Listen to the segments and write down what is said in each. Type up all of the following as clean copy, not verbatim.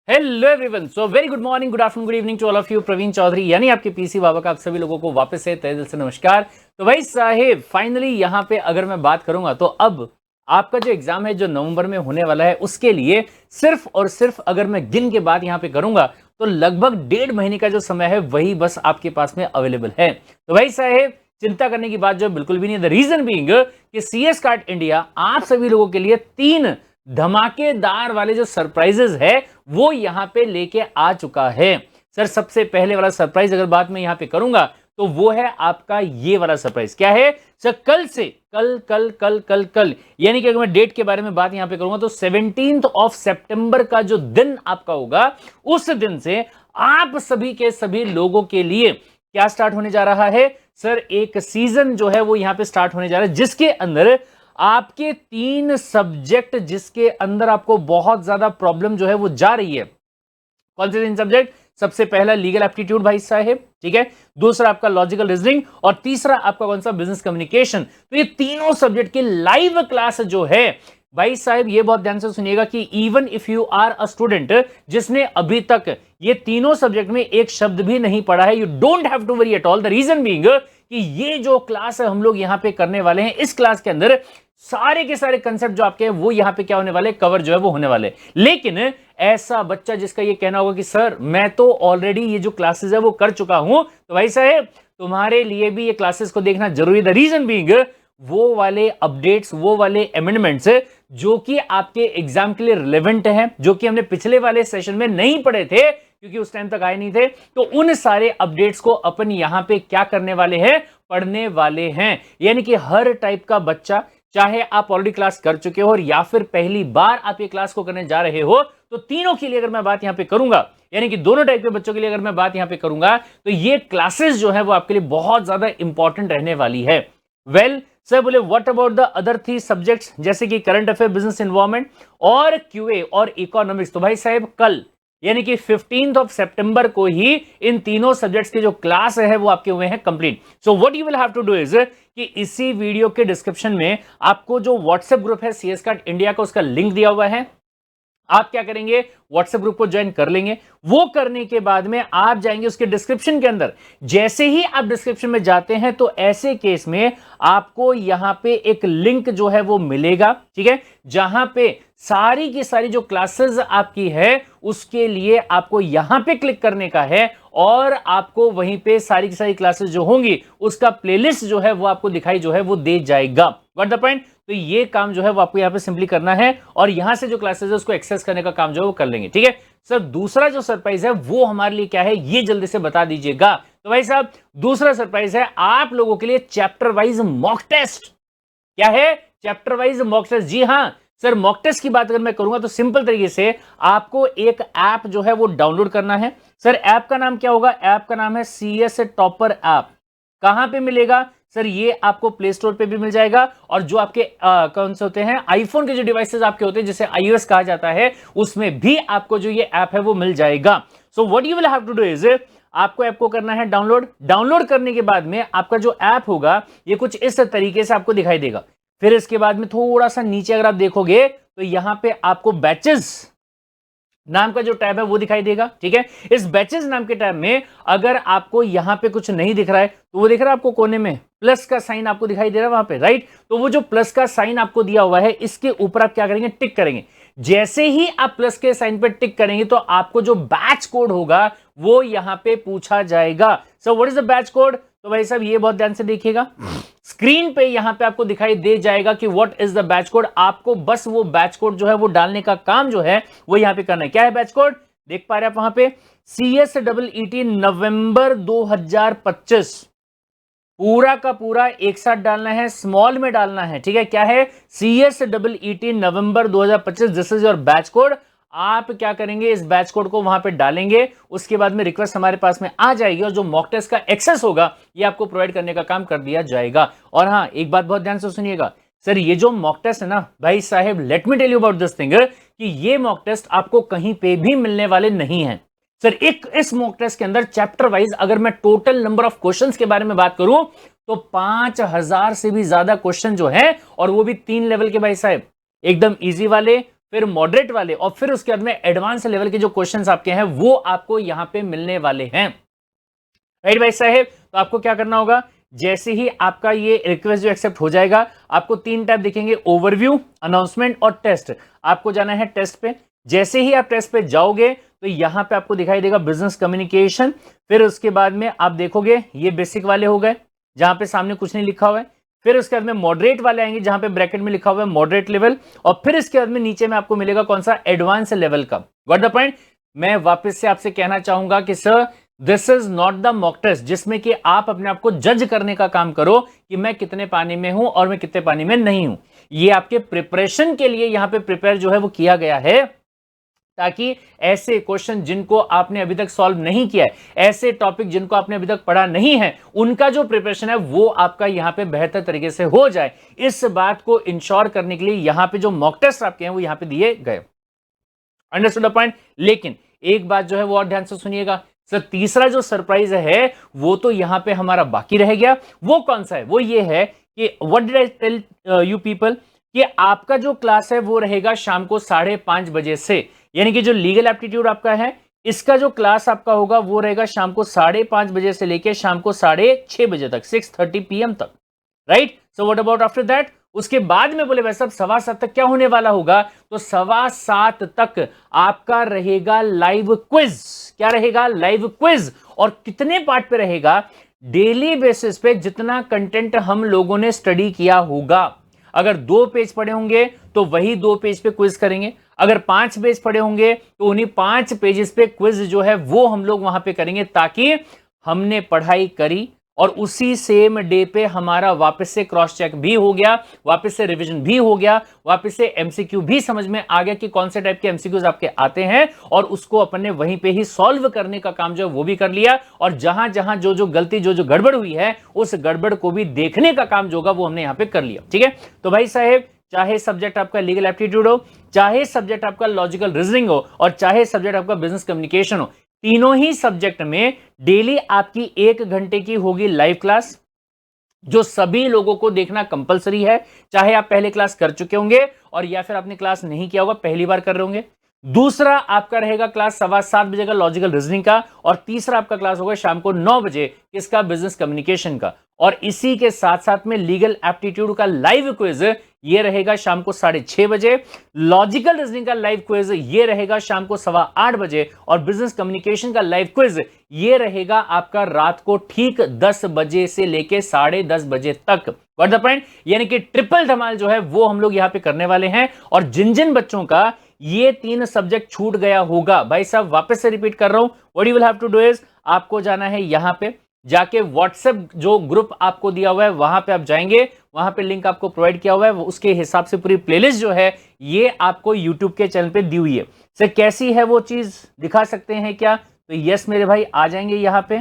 Hello everyone, so very good morning, good afternoon, good evening to all of you. Praveen Chaudhary यानी आपके PC बाबा का आप सभी लोगों को वापस से तहे दिल से नमस्कार। तो भाई साहेब, फाइनली यहां पे अगर मैं बात करूंगा तो अब आपका जो एग्जाम है जो नवंबर में होने वाला है उसके लिए सिर्फ और सिर्फ अगर मैं गिन के बात यहां पे करूंगा तो लगभग 1.5 महीने का जो समय है वही बस आपके पास में अवेलेबल है। तो भाई साहेब, चिंता करने की बात जो बिल्कुल भी नहीं है। द रीजन बीइंग कि सीएस कार्ड इंडिया आप सभी लोगों के लिए 3 धमाकेदार वाले जो सरप्राइजेस है वो यहां पे लेके आ चुका है। सर, सबसे पहले वाला सरप्राइज अगर बात मैं यहां पे करूंगा तो वो है आपका ये वाला सरप्राइज। क्या है सर? कल से कल कल कल कल कल यानी कि अगर मैं डेट के बारे में बात यहां पे करूंगा तो 17 सितंबर का जो दिन आपका होगा उस दिन से आप सभी के सभी लोगों के लिए क्या स्टार्ट होने जा रहा है सर? एक सीजन जो है वो यहां पे स्टार्ट होने जा रहा है जिसके अंदर आपके 3 सब्जेक्ट जिसके अंदर आपको बहुत ज्यादा प्रॉब्लम जो है वो जा रही है। कौन से 3 सब्जेक्ट? सबसे पहला लीगल एप्टीट्यूड भाई साहेब, ठीक है। दूसरा आपका लॉजिकल रीजनिंग और तीसरा आपका कौन सा? Business communication. तो ये तीनों सब्जेक्ट की लाइव क्लास जो है भाई साहब, ये बहुत ध्यान से सुनिएगा कि even if you are a student जिसने अभी तक ये तीनों सब्जेक्ट में एक शब्द भी नहीं पढ़ा है, you don't have to worry at all. The reason being कि ये जो क्लास है हम लोग यहां पे करने वाले हैं, इस क्लास के अंदर सारे के सारे कंसेप्ट जो आपके हैं वो यहां पे क्या होने वाले? कवर जो है वो होने वाले। लेकिन ऐसा बच्चा जिसका ये कहना होगा कि सर मैं तो ऑलरेडी ये जो क्लासेस है वो कर चुका हूं, तो भाई साहब तुम्हारे लिए भी ये क्लासेस को देखना जरूरी है। द रीजन बीइंग वो वाले अपडेट्स, वो वाले अमेंडमेंट्स जो कि आपके एग्जाम के लिए रिलेवेंट हैं, जो कि हमने पिछले वाले सेशन में नहीं पढ़े थे क्योंकि उस टाइम तक आए नहीं थे, तो उन सारे अपडेट्स को अपन यहां पे क्या करने वाले हैं? पढ़ने वाले हैं। यानी कि हर टाइप का बच्चा, चाहे आप ऑलरेडी क्लास कर चुके हो और या फिर पहली बार आप ये क्लास को करने जा रहे हो, तो तीनों के लिए अगर मैं बात यहां पे करूंगा, यानी कि दोनों टाइप के बच्चों के लिए अगर मैं बात यहां पे करूंगा, तो ये क्लासेस जो है वो आपके लिए बहुत ज्यादा इंपॉर्टेंट रहने वाली है। वेल सर बोले what about the other 3 subjects जैसे कि करंट अफेयर, बिजनेस एनवायरनमेंट और क्यूए और इकोनॉमिक्स? तो भाई साहब कल यानी कि 15 सितंबर को ही इन तीनों सब्जेक्ट्स के जो क्लास है वो आपके हुए हैं complete. So what you will have to do is कि इसी वीडियो के डिस्क्रिप्शन में आपको जो व्हाट्सएप ग्रुप है सीएस कार्ड इंडिया का, उसका लिंक दिया हुआ है। आप क्या करेंगे? व्हाट्सएप ग्रुप को ज्वाइन कर लेंगे। वो करने के बाद में आप जाएंगे उसके डिस्क्रिप्शन के अंदर। जैसे ही आप डिस्क्रिप्शन में जाते हैं तो ऐसे केस में आपको यहां पे एक लिंक जो है वो मिलेगा, ठीक है, जहां पे सारी की सारी जो क्लासेस आपकी है उसके लिए आपको यहां पे क्लिक करने का है और आपको वहीं पे सारी की सारी क्लासेस जो होंगी उसका प्लेलिस्ट जो है वो आपको दिखाई जो है वो दे जाएगा। What the point? तो ये काम जो है वो आपको यहां पे सिंपली करना है और यहां से जो क्लासेस है उसको एक्सेस करने का काम जो है वो कर लेंगे, ठीक है। सर दूसरा जो सरप्राइज है वो हमारे लिए क्या है ये जल्दी से बता दीजिएगा। तो भाई साहब दूसरा सरप्राइज है आप लोगों के लिए चैप्टर वाइज मॉक टेस्ट। क्या है? Chapter wise mock test. जी हां सर, मॉक टेस्ट की बात अगर मैं करूंगा तो सिंपल तरीके से आपको एक ऐप जो है वो डाउनलोड करना है। सर ऐप का नाम क्या होगा? ऐप का नाम है सीएस टॉपर ऐप। कहां पे मिलेगा सर? ये आपको प्ले स्टोर पे भी मिल जाएगा और जो आपके कौन से होते हैं आईफोन के जो डिवाइसेस आपके होते हैं जिसे आईओएस कहा जाता है उसमें भी आपको जो ये ऐप है वो मिल जाएगा। So what you will have to do is आपको ऐप को करना है डाउनलोड। डाउनलोड करने के बाद में आपका जो ऐप होगा ये कुछ इस तरीके से आपको दिखाई देगा। फिर इसके बाद में थोड़ा सा नीचे अगर आप देखोगे तो यहां पे आपको बैचेस नाम का जो टैब है वो दिखाई देगा, ठीक है। इस बैचेस नाम के टैब में अगर आपको यहां पे कुछ नहीं दिख रहा है तो वो दिख रहा है आपको कोने में प्लस का साइन आपको दिखाई दे रहा है वहां पे, राइट। तो वो जो प्लस का साइन आपको दिया हुआ है इसके ऊपर आप क्या करेंगे? टिक करेंगे। जैसे ही आप प्लस के साइन पर टिक करेंगे तो आपको जो बैच कोड होगा वो यहां पे पूछा जाएगा। So what is the batch code? तो भाई साहब ये बहुत ध्यान से देखिएगा, स्क्रीन पे यहां पे आपको दिखाई दे जाएगा कि what is the batch code. आपको बस वो बैच कोड जो है वो डालने का काम जो है वो यहां पे करना है। क्या है बैच कोड? देख पा रहे हैं आप वहां पे CSEET नवंबर 2025 पूरा का पूरा एक साथ डालना है, स्मॉल में डालना है, ठीक है। क्या है? CSEET November 2025, this is your batch code. आप क्या करेंगे? इस बैच कोड को वहां पे डालेंगे, उसके बाद में रिक्वेस्ट हमारे पास में आ जाएगी और जो मॉक टेस्ट का एक्सेस होगा ये आपको प्रोवाइड करने का काम कर दिया जाएगा। और हाँ, एक बात बहुत ध्यान से सुनिएगा सर, ये जो मॉक टेस्ट है ना भाई साहेब, let me tell you about this thing कि ये मॉक टेस्ट आपको कहीं पे भी मिलने वाले नहीं है सर। एक इस मॉक टेस्ट के अंदर चैप्टर वाइज अगर मैं टोटल नंबर ऑफ क्वेश्चंस के बारे में बात करूं तो 5000 से भी ज्यादा क्वेश्चन जो है और वो भी 3 लेवल के भाई साहब, एकदम इजी वाले, फिर मॉडरेट वाले और फिर उसके बाद में एडवांस लेवल के जो क्वेश्चंस आपके हैं वो आपको यहां पे मिलने वाले हैं। राइट भाई साहेब, तो आपको क्या करना होगा, जैसे ही आपका ये रिक्वेस्ट जो एक्सेप्ट हो जाएगा, आपको 3 टैब दिखेंगे, ओवरव्यू, अनाउंसमेंट और टेस्ट। आपको जाना है टेस्ट पे। जैसे ही आप टेस्ट पे जाओगे तो यहां पे आपको दिखाई देगा बिजनेस कम्युनिकेशन। फिर उसके बाद में आप देखोगे ये बेसिक वाले हो गए जहां पे सामने कुछ नहीं लिखा हुआ है। फिर उसके बाद में मॉडरेट वाले आएंगे जहां पे ब्रैकेट में लिखा हुआ है मॉडरेट लेवल, और फिर इसके बाद में नीचे में आपको मिलेगा कौन सा, एडवांस लेवल का। Got the point. मैं वापस से आपसे कहना चाहूंगा कि sir this is not the mock test जिसमें कि आप अपने आप को जज करने का काम करो कि मैं कितने पानी में हूं और मैं कितने पानी में नहीं हूं। ये आपके प्रिपरेशन के लिए यहां पे प्रिपेयर जो है वो किया गया है, ताकि ऐसे क्वेश्चन जिनको आपने अभी तक सॉल्व नहीं किया है, ऐसे टॉपिक जिनको आपने अभी तक पढ़ा नहीं है, उनका जो प्रिपरेशन है वो आपका यहां पे बेहतर तरीके से हो जाए। इस बात को इंश्योर करने के लिए यहां पे जो मॉक टेस्ट आपके हैं वो यहां पे दिए गए। Understood the point. लेकिन एक बात जो है वो और ध्यान से सुनिएगा सर, तीसरा जो सरप्राइज है वो तो यहां पे हमारा बाकी रह गया। वो कौन सा है, वो ये है कि what did I tell you people, कि आपका जो क्लास है वो रहेगा शाम को 5:30 बजे से, यानी कि जो लीगल एप्टीट्यूड आपका है इसका जो क्लास आपका होगा वो रहेगा शाम को 5:30 बजे से लेकर शाम को 6:30 बजे तक, 6:30 PM तक। Right, so what about after that, उसके बाद में बोले भाई साहब 7:15 तक क्या होने वाला होगा, तो 7:15 तक आपका रहेगा लाइव क्विज। क्या रहेगा, लाइव क्विज। और कितने पार्ट पे रहेगा, डेली बेसिस पे जितना कंटेंट हम लोगों ने स्टडी किया होगा। अगर 2 पेज पढ़े होंगे तो वही 2 पेज पे क्विज करेंगे, अगर 5 पेज पढ़े होंगे तो उन्हीं 5 पेजेस पे क्विज जो है वो हम लोग वहां पे करेंगे, ताकि हमने पढ़ाई करी और उसी सेम डे पे हमारा वापस से क्रॉस चेक भी हो गया, वापस से रिवीजन भी हो गया, वापस से एमसीक्यू भी समझ में आ गया कि कौन से टाइप के एमसीक्यूज आपके आते हैं, और उसको अपन ने वहीं पे ही सॉल्व करने का काम जो है वो भी कर लिया। और जहां जहां जो जो गलती जो जो गड़बड़ हुई है उस गड़बड़ को भी देखने का काम जो होगा वो हमने यहां पे कर लिया। ठीक है, तो भाई साहेब चाहे सब्जेक्ट आपका लीगल एप्टीट्यूड हो, चाहे सब्जेक्ट आपका लॉजिकल रीजनिंग हो, और चाहे सब्जेक्ट आपका बिजनेस कम्युनिकेशन हो, तीनों ही सब्जेक्ट में डेली आपकी 1 घंटे की होगी लाइव क्लास, जो सभी लोगों को देखना कंपलसरी है, चाहे आप पहले क्लास कर चुके होंगे और या फिर आपने क्लास नहीं किया होगा, पहली बार कर रहे होंगे। दूसरा आपका रहेगा क्लास 7:15 बजे का लॉजिकल रीजनिंग का, और तीसरा आपका क्लास होगा शाम को 9 बजे किसका, बिजनेस कम्युनिकेशन का। और इसी के साथ साथ में लीगल एप्टीट्यूड का लाइव क्विज ये रहेगा शाम को 6:30 बजे, लॉजिकल रीजनिंग का लाइव क्विज ये रहेगा शाम को 8:15 बजे, और बिजनेस कम्युनिकेशन का लाइव क्विज ये रहेगा आपका रात को ठीक 10 बजे से लेके 10:30 बजे तक। व्हाट द पॉइंट, यानी कि ट्रिपल धमाल जो है वो हम लोग यहां पे करने वाले हैं। और जिन जिन बच्चों का ये 3 सब्जेक्ट छूट गया होगा, भाई साहब वापस से रिपीट कर रहा हूं, what you will have to do is, आपको जाना है यहां पे जाके व्हाट्सएप जो ग्रुप आपको दिया हुआ है वहां पे आप जाएंगे, वहां पे लिंक आपको प्रोवाइड किया हुआ है, उसके हिसाब से पूरी प्लेलिस्ट जो है ये आपको यूट्यूब के चैनल पे दी हुई है। सर कैसी है वो चीज, दिखा सकते हैं क्या, तो यस मेरे भाई आ जाएंगे यहां पे।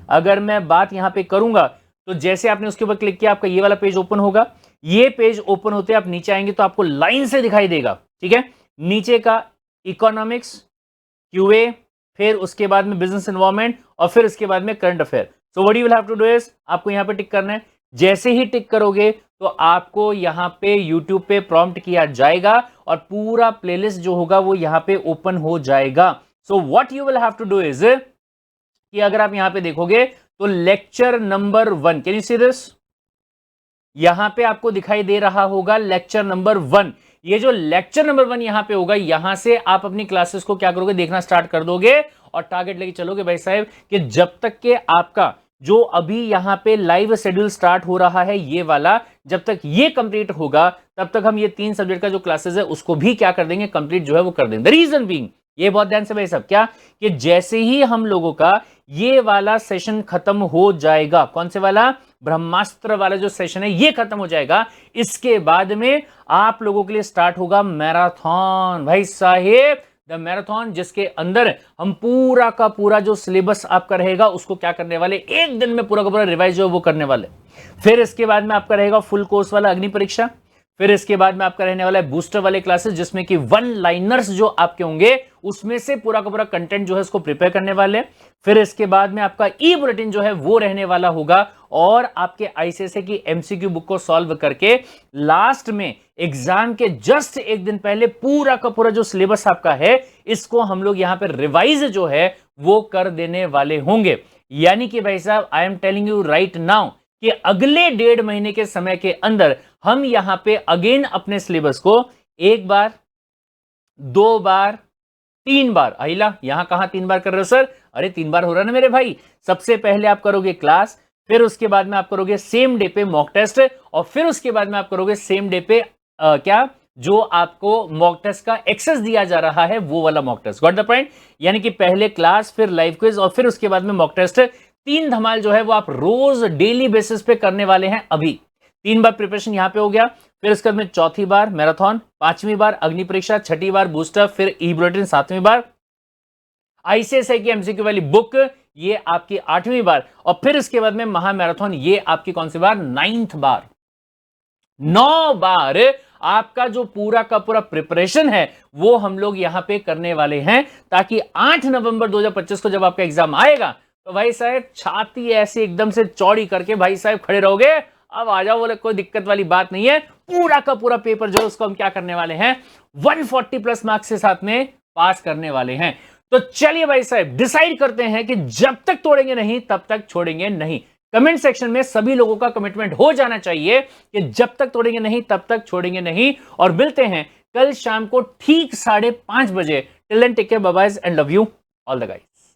अगर मैं बात यहां पे करूंगा तो जैसे आपने उसके ऊपर क्लिक किया आपका ये वाला पेज ओपन होगा, ये पेज ओपन होते आप नीचे आएंगे तो आपको लाइन से दिखाई देगा, ठीक है, नीचे का इकोनॉमिक्स, क्यूए, फिर उसके बाद में बिजनेस एनवायरनमेंट, और फिर उसके बाद में current affair. So what you will have to do is, आपको यहां पे टिक करना है। जैसे ही टिक करोगे तो आपको यहां पे YouTube पे प्रॉम्प्ट किया जाएगा और पूरा प्लेलिस्ट जो होगा वो यहां पे ओपन हो जाएगा। So what you will have to do is कि अगर आप यहां पे देखोगे तो lecture number 1, can you see this, यहां पे आपको दिखाई दे रहा होगा लेक्चर नंबर 1। ये जो लेक्चर नंबर 1 यहां पे होगा, यहां से आप अपनी क्लासेस को क्या करोगे, देखना स्टार्ट कर दोगे और टारगेट लेके चलोगे भाई साहब कि जब तक के आपका जो अभी यहां पे लाइव शेड्यूल स्टार्ट हो रहा है ये वाला, जब तक ये कंप्लीट होगा तब तक हम ये 3 सब्जेक्ट का जो क्लासेस है उसको भी क्या कर देंगे, कंप्लीट जो है वो कर देंगे। द रीजन बीइंग, ये बहुत ध्यान से भाई साहब, क्या कि जैसे ही हम लोगों का ये वाला सेशन खत्म हो जाएगा, कौन से वाला, ब्रह्मास्त्र वाला जो सेशन है ये खत्म हो जाएगा, इसके बाद में आप लोगों के लिए स्टार्ट होगा मैराथन भाई साहेब, द मैराथन, जिसके अंदर हम पूरा का पूरा जो सिलेबस आपका रहेगा उसको क्या करने वाले, एक दिन में पूरा का पूरा रिवाइज जो वो करने वाले। फिर इसके बाद में आपका रहेगा फुल कोर्स वाला अग्नि परीक्षा, फिर इसके बाद में आपका रहने वाला है बूस्टर वाले क्लासेस, जिसमें कि वन लाइनर्स जो आपके होंगे उसमें से पूरा का पूरा कंटेंट जो है उसको प्रिपेयर करने वाले। फिर इसके बाद में आपका ई बुलेटिन जो है वो रहने वाला होगा, और आपके आईसीएसई की एमसीक्यू बुक को सॉल्व करके लास्ट में एग्जाम के जस्ट एक दिन पहले पूरा का पूरा जो सिलेबस आपका है इसको हम लोग यहां पर रिवाइज जो है वो कर देने वाले होंगे। यानी कि भाई साहब, I am telling you right now कि अगले 1.5 महीने के समय के अंदर हम यहां पे अगेन अपने सिलेबस को एक बार, 2 बार, 3 बार, अहिला यहां कहां 3 बार कर रहे हो सर? अरे 3 बार हो रहा है ना मेरे भाई। सबसे पहले आप करोगे क्लास, फिर उसके बाद में आप करोगे सेम डे पे मॉक टेस्ट, और फिर उसके बाद में आप करोगे सेम डे पे क्या जो आपको मॉक टेस्ट का एक्सेस दिया जा रहा है वो वाला mock test. Got the point? यानी कि पहले क्लास, फिर लाइव क्विज, और फिर उसके बाद में मॉक टेस्ट। 3 धमाल जो है वो आप रोज डेली बेसिस पे करने वाले हैं। अभी 3 बार प्रिपरेशन यहां पे हो गया, फिर उसके बाद में 4थी बार मैराथन, 5वीं बार अग्नि परीक्षा, 6ठी बार बूस्टर, फिर ई बुलेटिन 7वीं बार, आईसीएसई की एमसीक्यू वाली बुक ये आपकी 8वीं बार, और फिर इसके बाद में महा मैराथन ये आपकी कौन सी बार? 9th बार। 9 बार आपका जो पूरा का पूरा प्रिपरेशन है वो हम लोग यहां पे करने वाले हैं, ताकि 8 नवंबर 2025 को जब आपका एग्जाम आएगा तो भाई साहब छाती ऐसे एकदम से चौड़ी करके भाई साहब खड़े रहोगे, अब आ जाओ बोले, कोई दिक्कत वाली बात नहीं है। पूरा का पूरा पेपर जो है उसको हम क्या करने वाले हैं? 140 प्लस मार्क्स के साथ में पास करने वाले हैं। तो चलिए भाई साहब डिसाइड करते हैं कि जब तक तोड़ेंगे नहीं तब तक छोड़ेंगे नहीं। कमेंट सेक्शन में सभी लोगों का कमिटमेंट हो जाना चाहिए कि जब तक तोड़ेंगे नहीं तब तक छोड़ेंगे नहीं। और मिलते हैं कल शाम को ठीक 5:30 बजे। Till then take care, bye bye and love you all the guys.